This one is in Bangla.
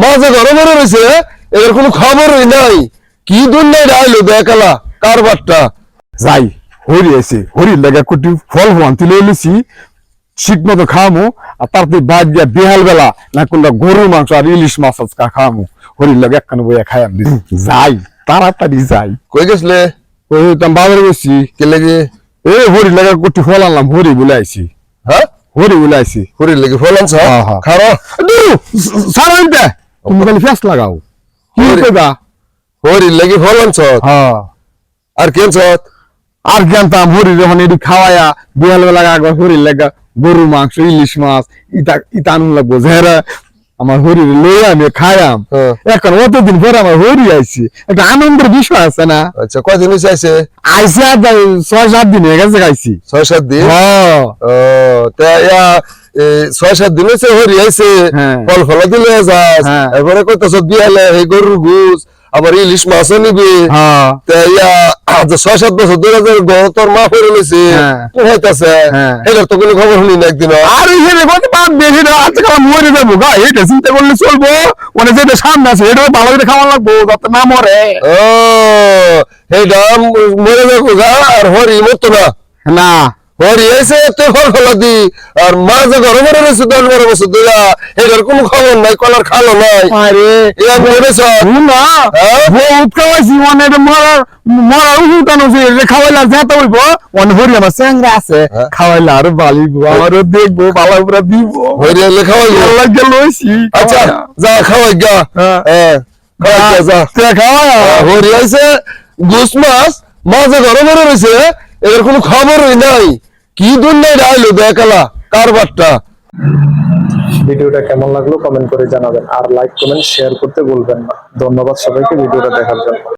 মাঝে ঘরে বেড়ে রয়েছে, এর কোনো খবরই নাই। কি দুনিয়ায় আইলো দেখালা কারবারটা। যাই হরি আছে, হরির লাগে কোটি ফল আনতে লইছি, ঠিক মতো খামু। আর তারপরে বাদ দিয়া বেহাল বেলা না কোনটা গরুর মাংস আর ইলিশ মাছ আজকা খামু। হরির লাগে একখানে বইয়া খাই আমি যাই, তাড়াতাড়ি যাই। কই গেছলে? ওই তো বাজারে গেছি। কে লাগে? হরির লাগে কোটি ফল আনলাম, হরি বলে আইছি। হ্যাঁ, হরি বলে আইছি। হরির লাগে ফল আনছ? হ্যাঁ, হ্যাঁ। খারো সারাইতে তুমি খালি ফেস লাগাও, কি হরি- কইবা? হরির লাগে ফল আনছ হ্যাঁ, আর কেনছ? আর জানতাম হরি যখন এটি খাওয়ায়া বিহাল বেলা আগে হরির লাগা গরু মাংস ইলিশ মাছ ইটা আনুন লাগবো ঝেরা আমার হরির লইয়া আমি খায়াম। হ্যাঁ। এখন অতদিন পরে আমার হরি আইছি, একটা আনন্দের বিষয় আছে না? আচ্ছা, কয়দিন হয়েছে আইছে? আইসি আর 6-7 দিন হয়ে গেছে খাইছি। 6-7 দিন? হ্যাঁ, ও, তা ইয়া 6-7 দিন হয়েছে হরি আইছে, হ্যাঁ। ফল ফলা দিলে যাস, হ্যাঁ। এরপরে কইতাছ বিয়ালে এই গরুর গুস, আবার ইলিশ মাছও নিবি। হ্যাঁ, তা ইয়া 6-7 বছর ধরে যে তোর মা পড়ে লইছে, হ্যাঁ। হইতাছে, হ্যাঁ। এটার তো কোনো খবর শুনি না একদিনও। আর এখানে কত বাদ বেশি না, আজকাল মরে যাবো গা, এটা চিন্তা করলে চলবো। মানে যেটা সামনে আছে এটা ভালো করে খাওয়া লাগবো যাতে না মরে। ও, এইটা মরে যাবো গা, আর হরি মরতো না। না, হরি আইছে তুই ফল ফলা দি, আর মা যে ঘরে মরে রয়েছে 10-12 বছর ধরে, এটার কোনো খবর নাই, কলার খালো নাই। আরে ইয়া মরেছ? না, হ্যাঁ? বহুত খাওয়াইছি, মানে এটা মরার উঠান হচ্ছে, এটা খাওয়াইলে আর যেতে হইব। মানে হরি আমার চ্যাংরা আছে, হ্যাঁ। খাওয়াইলে আরো বালিব, আমারও দেখবো, ভালো করে দিব। হরি আইলে খাওয়াই আল্লাহ কে লইছি। আচ্ছা, যা খাওয়াই গা। হ্যাঁ। হ্যাঁ, খাওয়াই গা, যা। খাওয়া হরি আইছে গুস মাছ, মাঝে ঘরে মরে রয়েছে, এর কোনো খবরই নাই। কি দুনিয়ায় আইলো দেখালা কারবারটা। ভিডিওটা কেমন লাগলো কমেন্ট করে জানাবেন, আর লাইক কমেন্ট শেয়ার করতে ভুলবেন না। ধন্যবাদ সবাইকে ভিডিওটা দেখার জন্য।